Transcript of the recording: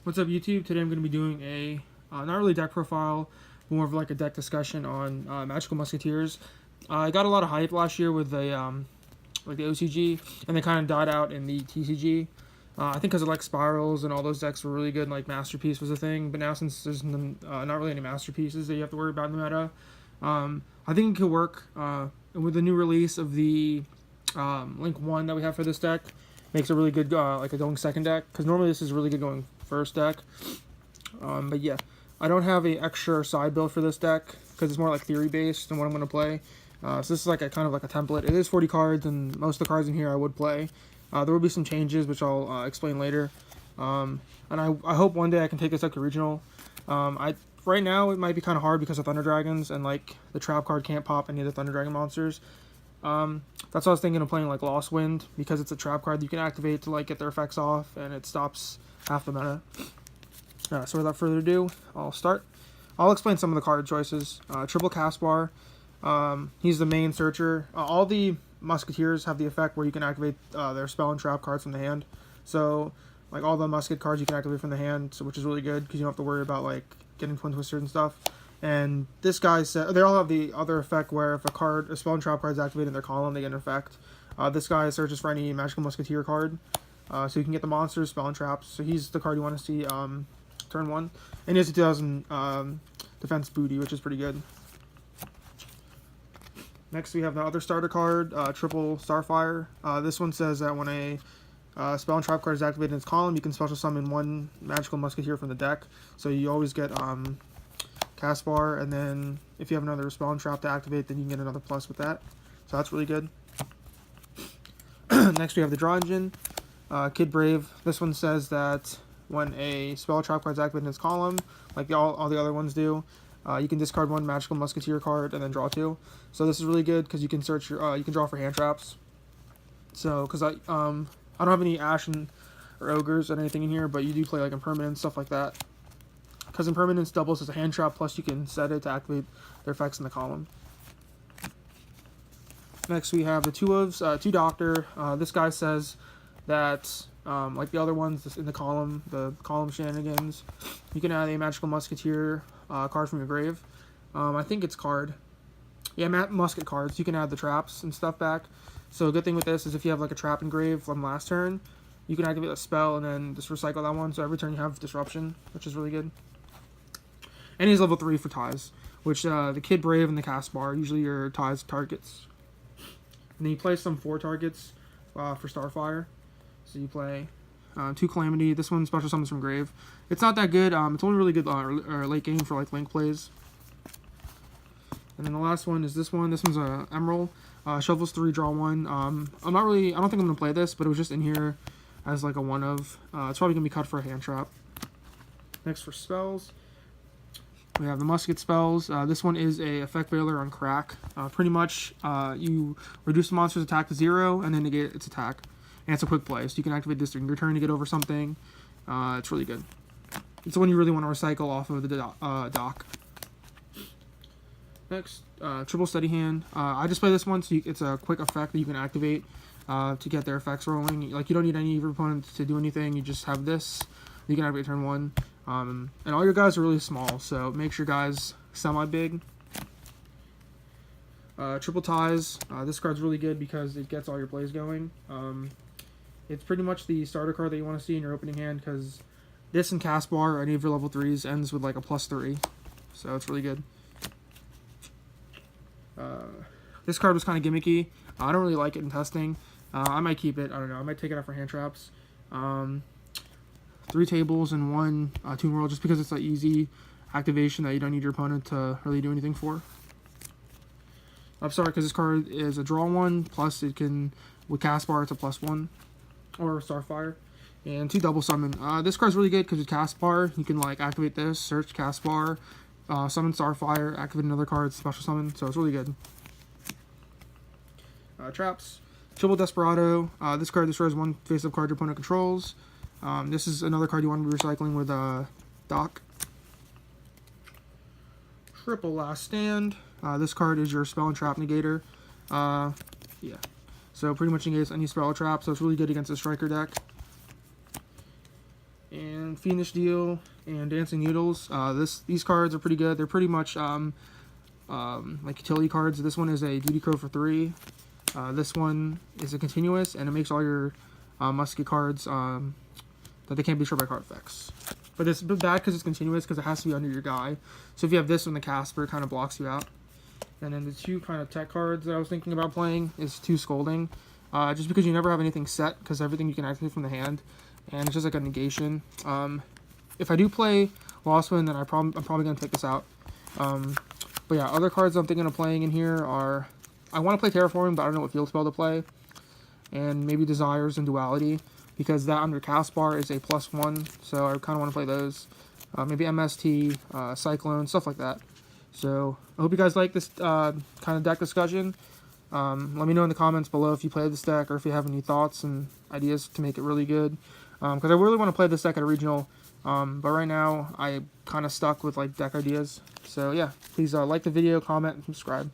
What's up, YouTube? Today I'm going to be doing a, not really deck profile, but more of like a deck discussion on Magical Musketeers. I got a lot of hype last year with the, like the OCG, and they kind of died out in the TCG. I think because of like Spirals and all those decks were really good, and like Masterpiece was a thing, but now since there's not really any Masterpieces that you have to worry about in the meta, I think it could work. With the new release of the Link 1 that we have for this deck, makes a really good like a going second deck, because normally this is really good going first deck. But yeah, I don't have a extra side build for this deck because it's more like theory based than what I'm going to play. So this is like a kind of like a template. It is 40 cards, and most of the cards in here I would play. There will be some changes which I'll explain later. And I hope one day I can take this deck to regional. Right now it might be kind of hard because of Thunder Dragons, and like the trap card can't pop any of the Thunder Dragon monsters. That's what I was thinking of playing, like Lost Wind, because it's a trap card that you can activate to like get their effects off, and it stops half the meta. So without further ado, I'll start. I'll explain some of the card choices. Triple Caspar, he's the main searcher. All the Musketeers have the effect where you can activate their spell and trap cards from the hand. So like all the Musket cards you can activate from the hand, so, which is really good because you don't have to worry about like getting Twin Twisters and stuff. And this guy said they all have the other effect where if a spell and trap card is activated in their column, they get an effect. This guy searches for any Magical Musketeer card, so you can get the monsters, spell and traps. So he's the card you want to see turn 1, and he has a 2000 defense booty, which is pretty good. Next we have the other starter card, Triple Starfire. This one says that when a spell and trap card is activated in its column, you can special summon one Magical Musketeer from the deck. So you always get Caspar, and then if you have another spell and trap to activate, then you can get another plus with that. So that's really good. Next we have the Draw Engine, Kid Brave. This one says that when a spell or trap card is activated in its column, like all the other ones do, you can discard one Magical Musketeer card and then draw 2. So this is really good because you can search your, you can draw for hand traps. So because I don't have any Ashen or Ogres or anything in here, but you do play like Impermanence, stuff like that. Because Impermanence doubles as a hand trap, plus you can set it to activate their effects in the column. Next we have the Two Doctor. This guy says that, like the other ones in the column shenanigans, you can add a Magical Musketeer card from your grave. I think it's card. Yeah, musket cards. You can add the traps and stuff back. So a good thing with this is if you have like a trap in grave from last turn, you can activate a spell and then just recycle that one. So every turn you have disruption, which is really good. And he's level 3 for ties, which the Kid Brave and the Caspar are usually your ties targets. And then you play some 4 targets for Starfire. So you play 2 Calamity. This one special summons from grave. It's not that good. It's only really good late game for like Link plays. And then the last one is this one. This one's a Emerald. Shovels 3, draw 1. I don't think I'm gonna play this, but it was just in here as like a one of. It's probably gonna be cut for a hand trap. Next for spells, we have the Musket spells. This one is a effect veiler on crack. Pretty much, you reduce the monster's attack to 0 and then negate its attack. And it's a quick play, so you can activate this during your turn to get over something. It's really good. It's the one you really want to recycle off of the dock. Next, Triple Steady Hand. I just play this one, so it's a quick effect that you can activate to get their effects rolling. Like you don't need any of your opponents to do anything. You just have this. You can activate turn 1. And all your guys are really small, so make sure guys semi-big. Triple Ties. This card's really good because it gets all your plays going. It's pretty much the starter card that you want to see in your opening hand, because this and Caspar or any of your level 3s ends with like a +3. So it's really good. This card was kind of gimmicky. I don't really like it in testing. I might keep it. I don't know. I might take it out for hand traps. 3 tables and 1 Toon World, just because it's an easy activation that you don't need your opponent to really do anything for. I'm sorry, because this card is a draw 1, plus it can, with Caspar, it's a +1, or Starfire. And 2 double summon. This card's really good because with Caspar, you can like activate this, search Caspar, summon Starfire, activate another card, special summon, so it's really good. Traps. Triple Desperado. This card destroys 1 face-up card your opponent controls. This is another card you want to be recycling with Doc. Triple Last Stand. This card is your spell and trap negator. Yeah. So pretty much negates any spell or trap, so it's really good against a striker deck. And Fiendish Deal and Dancing Noodles. These cards are pretty good. They're pretty much like utility cards. This one is a Duty Crow for 3. This one is a continuous, and it makes all your musket cards that they can't be destroyed by card effects. But it's bad because it's continuous, because it has to be under your guy. So if you have this one, the Casper, it kind of blocks you out. And then the 2 kind of tech cards that I was thinking about playing is 2 Scolding. Just because you never have anything set, because everything you can activate from the hand, and it's just like a negation. If I do play Lost Wind, then I'm probably going to take this out. But yeah, other cards I'm thinking of playing in here are, I want to play Terraforming, but I don't know what field spell to play. And maybe Desires and Duality, because that under cast bar is a +1, so I kind of want to play those. Maybe MST, Cyclone, stuff like that. So I hope you guys like this kind of deck discussion. Let me know in the comments below if you played this deck, or if you have any thoughts and ideas to make it really good. Because I really want to play this deck at a regional, but right now I'm kind of stuck with like deck ideas. So yeah, please like the video, comment, and subscribe.